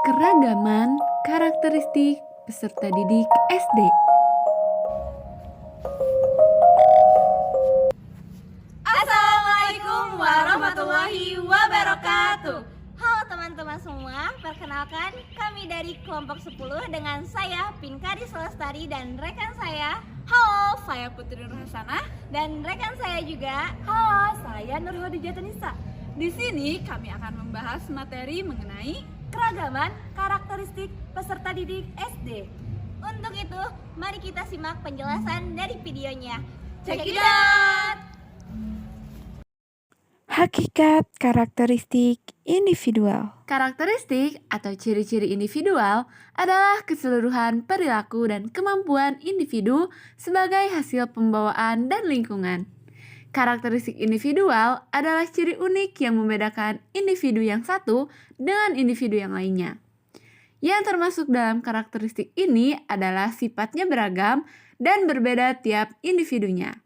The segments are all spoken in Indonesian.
Keragaman karakteristik peserta didik SD. Assalamualaikum warahmatullahi wabarakatuh. Halo teman-teman semua, perkenalkan kami dari kelompok 10 dengan saya Pinkari Selestari dan rekan saya. Halo, saya Putri Nurhasanah. Dan rekan saya juga. Halo, saya Nurhodijah Tanisa. Di sini kami akan membahas materi mengenai keragaman karakteristik peserta didik SD. Untuk itu, mari kita simak penjelasan dari videonya. Check it out! Hakikat karakteristik individual. Karakteristik atau ciri-ciri individual adalah keseluruhan perilaku dan kemampuan individu sebagai hasil pembawaan dan lingkungan. Karakteristik individual adalah ciri unik yang membedakan individu yang satu dengan individu yang lainnya. Yang termasuk dalam karakteristik ini adalah sifatnya beragam dan berbeda tiap individunya.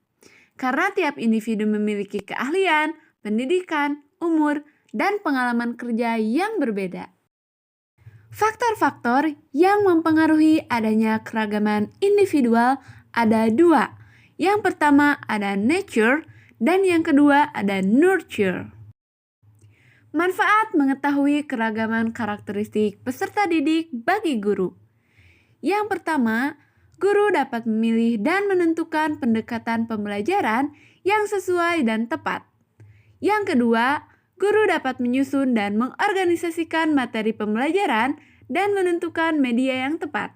Karena tiap individu memiliki keahlian, pendidikan, umur, dan pengalaman kerja yang berbeda. Faktor-faktor yang mempengaruhi adanya keragaman individual ada dua. Yang pertama ada nature dan yang kedua ada nurture. Manfaat mengetahui keragaman karakteristik peserta didik bagi guru. Yang pertama, guru dapat memilih dan menentukan pendekatan pembelajaran yang sesuai dan tepat. Yang kedua, guru dapat menyusun dan mengorganisasikan materi pembelajaran dan menentukan media yang tepat.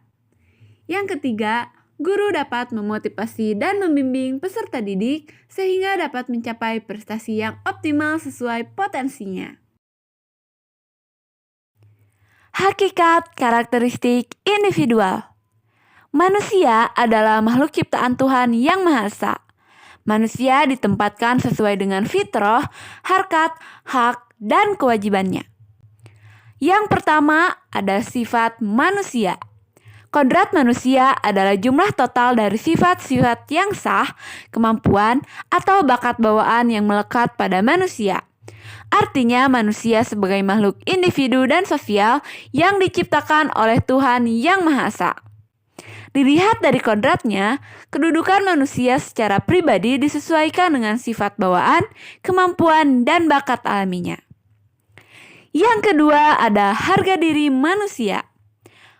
Yang ketiga, guru dapat memotivasi dan membimbing peserta didik sehingga dapat mencapai prestasi yang optimal sesuai potensinya. Hakikat karakteristik individual. Manusia adalah makhluk ciptaan Tuhan yang Maha Esa. Manusia ditempatkan sesuai dengan fitrah, harkat, hak, dan kewajibannya. Yang pertama ada sifat manusia. Kodrat manusia adalah jumlah total dari sifat-sifat yang sah, kemampuan, atau bakat bawaan yang melekat pada manusia. Artinya manusia sebagai makhluk individu dan sosial yang diciptakan oleh Tuhan yang Maha Esa. Dilihat dari kodratnya, kedudukan manusia secara pribadi disesuaikan dengan sifat bawaan, kemampuan, dan bakat alaminya. Yang kedua ada harga diri manusia.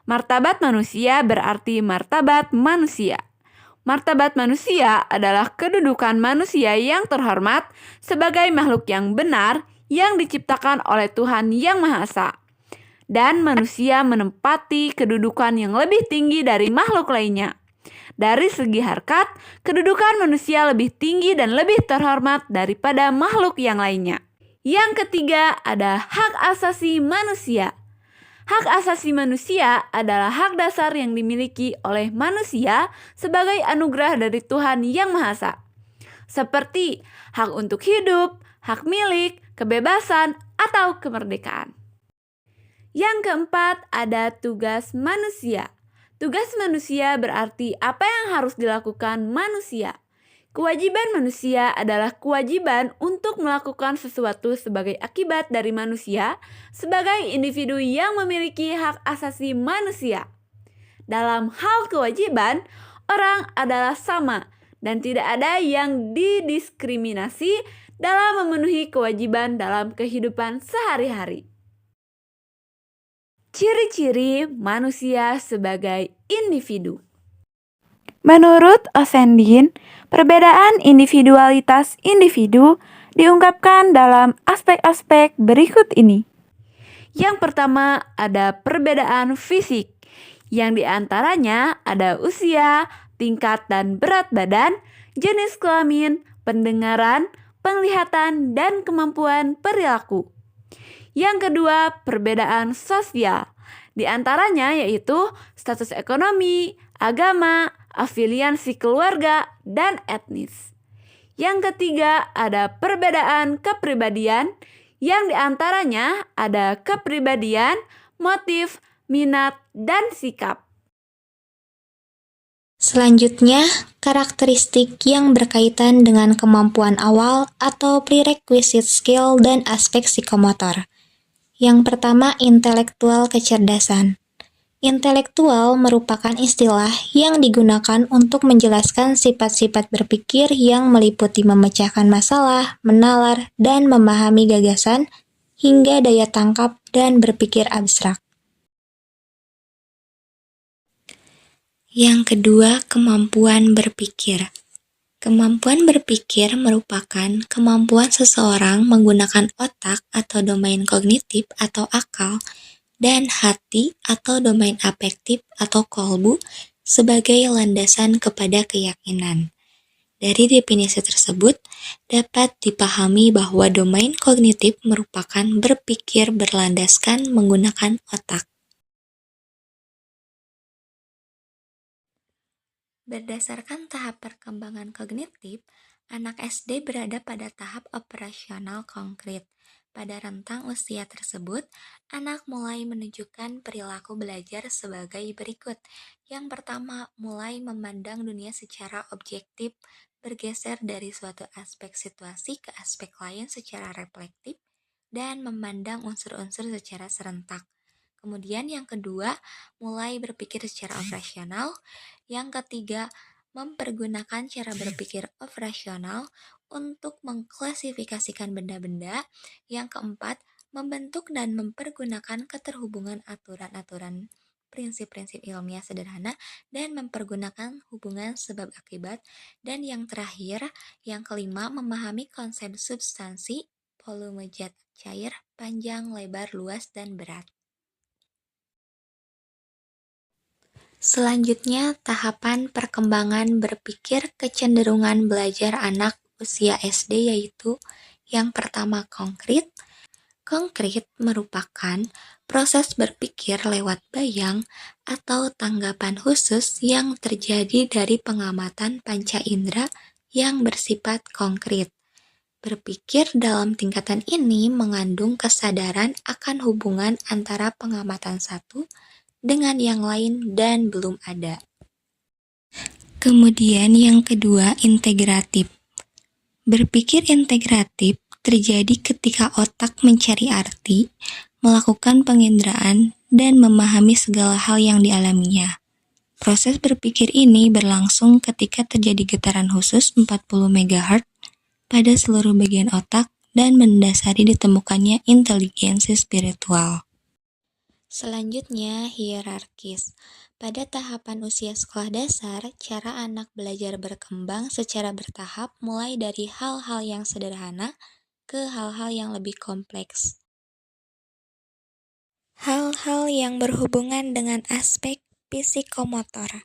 Martabat manusia berarti martabat manusia. Martabat manusia adalah kedudukan manusia yang terhormat sebagai makhluk yang benar yang diciptakan oleh Tuhan yang Maha Esa. Dan manusia menempati kedudukan yang lebih tinggi dari makhluk lainnya. Dari segi harkat, kedudukan manusia lebih tinggi dan lebih terhormat daripada makhluk yang lainnya. Yang ketiga ada hak asasi manusia. Hak asasi manusia adalah hak dasar yang dimiliki oleh manusia sebagai anugerah dari Tuhan yang Maha Esa. Seperti hak untuk hidup, hak milik, kebebasan, atau kemerdekaan. Yang keempat ada tugas manusia. Tugas manusia berarti apa yang harus dilakukan manusia. Kewajiban manusia adalah kewajiban untuk melakukan sesuatu sebagai akibat dari manusia sebagai individu yang memiliki hak asasi manusia. Dalam hal kewajiban, orang adalah sama dan tidak ada yang didiskriminasi dalam memenuhi kewajiban dalam kehidupan sehari-hari. Ciri-ciri manusia sebagai individu. Menurut Osendin, perbedaan individualitas individu diungkapkan dalam aspek-aspek berikut ini. Yang pertama ada perbedaan fisik, yang diantaranya ada usia, tingkat dan berat badan, jenis kelamin, pendengaran, penglihatan, dan kemampuan perilaku. Yang kedua, perbedaan sosial. Di antaranya yaitu status ekonomi, agama, afiliasi keluarga, dan etnis. Yang ketiga, ada perbedaan kepribadian, yang diantaranya ada kepribadian, motif, minat, dan sikap. Selanjutnya, karakteristik yang berkaitan dengan kemampuan awal atau prerequisite skill dan aspek psikomotor. Yang pertama, intelektual kecerdasan. Intelektual merupakan istilah yang digunakan untuk menjelaskan sifat-sifat berpikir yang meliputi memecahkan masalah, menalar, dan memahami gagasan, hingga daya tangkap dan berpikir abstrak. Yang kedua, kemampuan berpikir. Kemampuan berpikir merupakan kemampuan seseorang menggunakan otak atau domain kognitif atau akal dan hati atau domain afektif atau kolbu sebagai landasan kepada keyakinan. Dari definisi tersebut, dapat dipahami bahwa domain kognitif merupakan berpikir berlandaskan menggunakan otak. Berdasarkan tahap perkembangan kognitif, anak SD berada pada tahap operasional konkret. Pada rentang usia tersebut, anak mulai menunjukkan perilaku belajar sebagai berikut. Yang pertama, mulai memandang dunia secara objektif, bergeser dari suatu aspek situasi ke aspek lain secara reflektif, dan memandang unsur-unsur secara serentak. Kemudian yang kedua, mulai berpikir secara operasional. Yang ketiga, mempergunakan cara berpikir operasional untuk mengklasifikasikan benda-benda. Yang keempat, membentuk dan mempergunakan keterhubungan aturan-aturan prinsip-prinsip ilmiah sederhana dan mempergunakan hubungan sebab akibat. Dan yang terakhir, yang kelima, memahami konsep substansi, volume zat cair, panjang, lebar, luas, dan berat. Selanjutnya, tahapan perkembangan berpikir kecenderungan belajar anak usia SD yaitu yang pertama konkret. Konkret merupakan proses berpikir lewat bayang atau tanggapan khusus yang terjadi dari pengamatan panca indera yang bersifat konkret. Berpikir dalam tingkatan ini mengandung kesadaran akan hubungan antara pengamatan satu dengan yang lain dan belum ada. Kemudian yang kedua, integratif. Berpikir integratif terjadi ketika otak mencari arti, melakukan penginderaan, dan memahami segala hal yang dialaminya. Proses berpikir ini berlangsung ketika terjadi getaran khusus 40 MHz pada seluruh bagian otak dan mendasari ditemukannya inteligensi spiritual. Selanjutnya, hierarkis. Pada tahapan usia sekolah dasar, cara anak belajar berkembang secara bertahap mulai dari hal-hal yang sederhana ke hal-hal yang lebih kompleks. Hal-hal yang berhubungan dengan aspek psikomotor.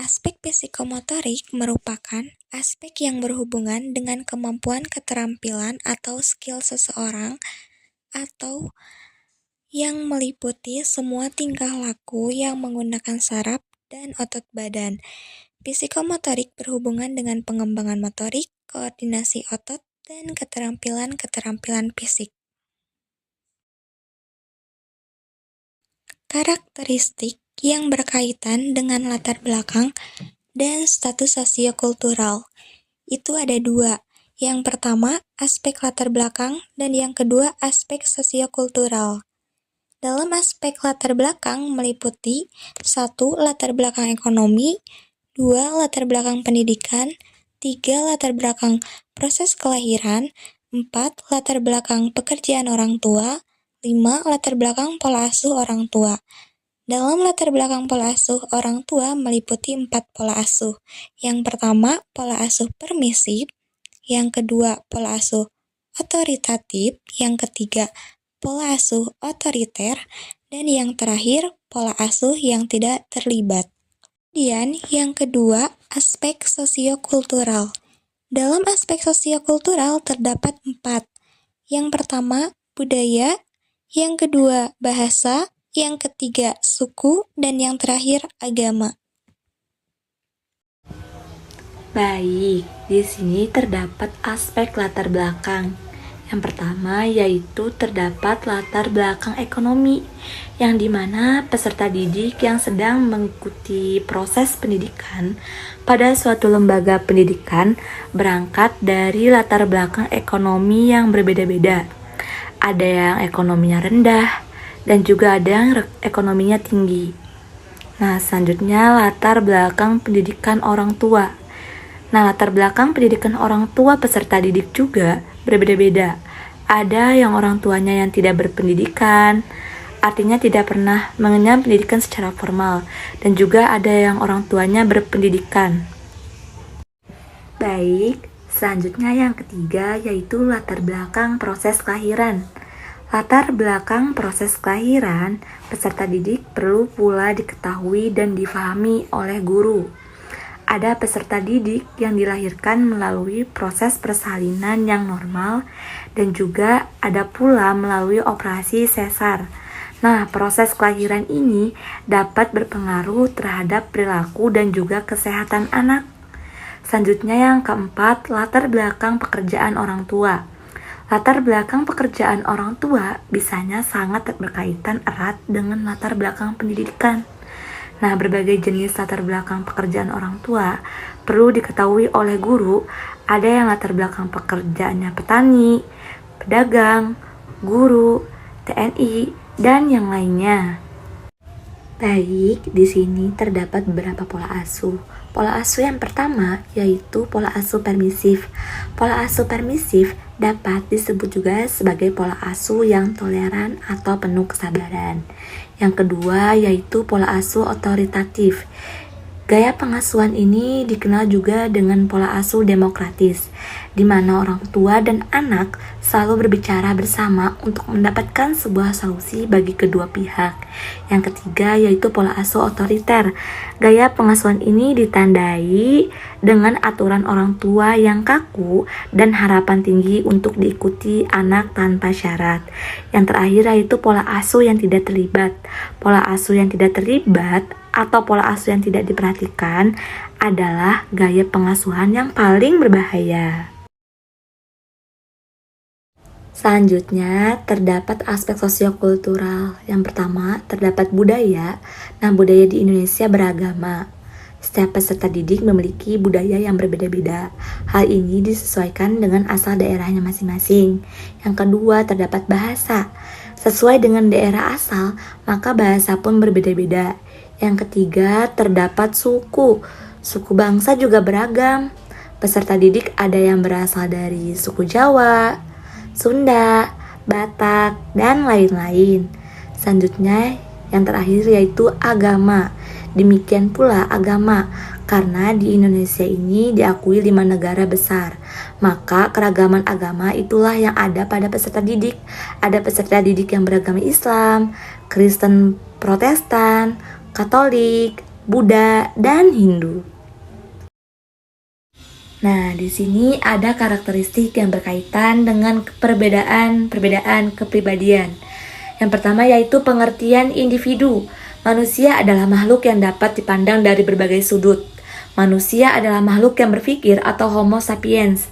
Aspek psikomotorik merupakan aspek yang berhubungan dengan kemampuan keterampilan atau skill seseorang atau yang meliputi semua tingkah laku yang menggunakan saraf dan otot badan. Psikomotorik berhubungan dengan pengembangan motorik, koordinasi otot, dan keterampilan-keterampilan fisik. Karakteristik yang berkaitan dengan latar belakang dan status sosiokultural. Itu ada dua. Yang pertama, aspek latar belakang, dan yang kedua, aspek sosiokultural. Dalam aspek latar belakang meliputi 1. Latar belakang ekonomi, 2. Latar belakang pendidikan, 3. Latar belakang proses kelahiran, 4. Latar belakang pekerjaan orang tua, 5. Latar belakang pola asuh orang tua. Dalam latar belakang pola asuh orang tua meliputi 4 pola asuh. Yang pertama, pola asuh permisif, yang kedua, pola asuh otoritatif, yang ketiga, pola asuh otoriter, dan yang terakhir, pola asuh yang tidak terlibat. Kemudian, yang kedua, aspek sosiokultural. Dalam aspek sosiokultural terdapat 4. Yang pertama, budaya, yang kedua, bahasa, yang ketiga, suku, dan yang terakhir, agama. Baik, di sini terdapat aspek latar belakang. Yang pertama yaitu terdapat latar belakang ekonomi, yang dimana peserta didik yang sedang mengikuti proses pendidikan pada suatu lembaga pendidikan berangkat dari latar belakang ekonomi yang berbeda-beda. ada yang ekonominya rendah, dan juga ada yang ekonominya tinggi. Nah, selanjutnya latar belakang pendidikan orang tua. Nah, latar belakang pendidikan orang tua peserta didik juga berbeda-beda. Ada yang orang tuanya yang tidak berpendidikan, artinya tidak pernah mengenyam pendidikan secara formal, dan juga ada yang orang tuanya berpendidikan. Baik, selanjutnya yang ketiga yaitu latar belakang proses kelahiran. Latar belakang proses kelahiran peserta didik perlu pula diketahui dan difahami oleh guru. Ada peserta didik yang dilahirkan melalui proses persalinan yang normal dan juga ada pula melalui operasi sesar. Nah, proses kelahiran ini dapat berpengaruh terhadap perilaku dan juga kesehatan anak. Selanjutnya yang keempat, latar belakang pekerjaan orang tua. Latar belakang pekerjaan orang tua bisanya sangat berkaitan erat dengan latar belakang pendidikan. Nah, berbagai jenis latar belakang pekerjaan orang tua perlu diketahui oleh guru. Ada yang latar belakang pekerjaannya petani, pedagang, guru, TNI, dan yang lainnya. Baik, di sini terdapat beberapa pola asuh. Pola asuh yang pertama yaitu pola asuh permisif. Pola asuh permisif dapat disebut juga sebagai pola asuh yang toleran atau penuh kesabaran. Yang kedua yaitu pola asuh otoritatif. Gaya pengasuhan ini dikenal juga dengan pola asuh demokratis, di mana orang tua dan anak selalu berbicara bersama untuk mendapatkan sebuah solusi bagi kedua pihak. Yang ketiga yaitu pola asuh otoriter. Gaya pengasuhan ini ditandai dengan aturan orang tua yang kaku dan harapan tinggi untuk diikuti anak tanpa syarat. Yang terakhir yaitu pola asuh yang tidak terlibat. Pola asuh yang tidak terlibat atau pola asuh yang tidak diperhatikan adalah gaya pengasuhan yang paling berbahaya. Selanjutnya, terdapat aspek sosiokultural. Yang pertama, terdapat budaya. Nah, budaya di Indonesia beragama. Setiap peserta didik memiliki budaya yang berbeda-beda. Hal ini disesuaikan dengan asal daerahnya masing-masing. Yang kedua, terdapat bahasa. Sesuai dengan daerah asal, maka bahasa pun berbeda-beda. Yang ketiga, terdapat suku. Suku bangsa juga beragam. Peserta didik ada yang berasal dari suku Jawa, Sunda, Batak, dan lain-lain. Selanjutnya, yang terakhir yaitu agama. Demikian pula agama, karena di Indonesia ini diakui 5 negara besar. Maka keragaman agama itulah yang ada pada peserta didik. Ada peserta didik yang beragama Islam, Kristen, Protestan, Katolik, Buddha, dan Hindu. Nah, di sini ada karakteristik yang berkaitan dengan perbedaan kepribadian. Yang pertama yaitu pengertian individu. Manusia adalah makhluk yang dapat dipandang dari berbagai sudut. Manusia adalah makhluk yang berpikir atau Homo sapiens,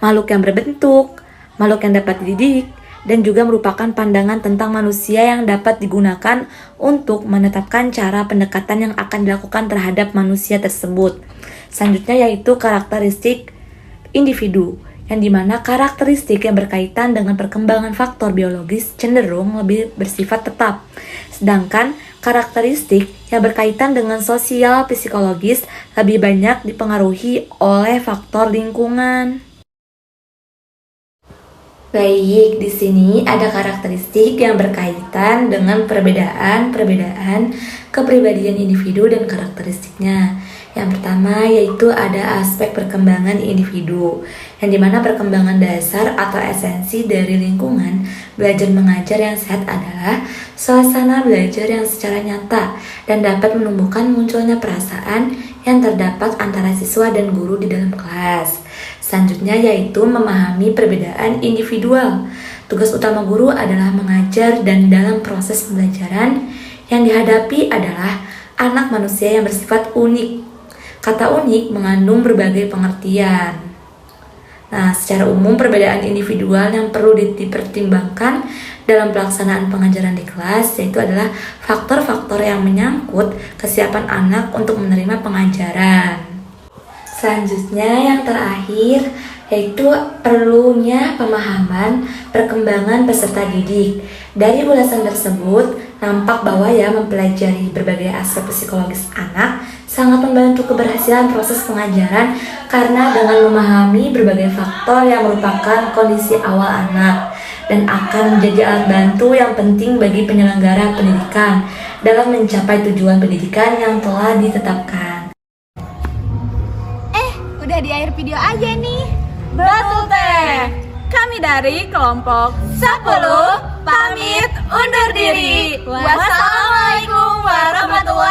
makhluk yang berbentuk, makhluk yang dapat dididik, dan juga merupakan pandangan tentang manusia yang dapat digunakan untuk menetapkan cara pendekatan yang akan dilakukan terhadap manusia tersebut. Selanjutnya yaitu karakteristik individu, yang dimana karakteristik yang berkaitan dengan perkembangan faktor biologis cenderung lebih bersifat tetap, sedangkan karakteristik yang berkaitan dengan sosial psikologis lebih banyak dipengaruhi oleh faktor lingkungan. Baik, di sini ada karakteristik yang berkaitan dengan perbedaan kepribadian individu dan karakteristiknya. Yang pertama yaitu ada aspek perkembangan individu, yang dimana perkembangan dasar atau esensi dari lingkungan belajar mengajar yang sehat adalah suasana belajar yang secara nyata dan dapat menumbuhkan munculnya perasaan yang terdapat antara siswa dan guru di dalam kelas. Selanjutnya yaitu memahami perbedaan individual. Tugas utama guru adalah mengajar dan dalam proses pembelajaran yang dihadapi adalah anak manusia yang bersifat unik. Kata unik mengandung berbagai pengertian. Nah, secara umum perbedaan individual yang perlu dipertimbangkan dalam pelaksanaan pengajaran di kelas yaitu adalah faktor-faktor yang menyangkut kesiapan anak untuk menerima pengajaran. Selanjutnya yang terakhir yaitu perlunya pemahaman perkembangan peserta didik. Dari ulasan tersebut, nampak bahwa mempelajari berbagai aspek psikologis anak sangat membantu keberhasilan proses pengajaran karena dengan memahami berbagai faktor yang merupakan kondisi awal anak dan akan menjadi alat bantu yang penting bagi penyelenggara pendidikan dalam mencapai tujuan pendidikan yang telah ditetapkan. Udah di akhir video aja nih. Betul teh. Kami dari kelompok 10 pamit undur diri. Wassalamualaikum warahmatullahi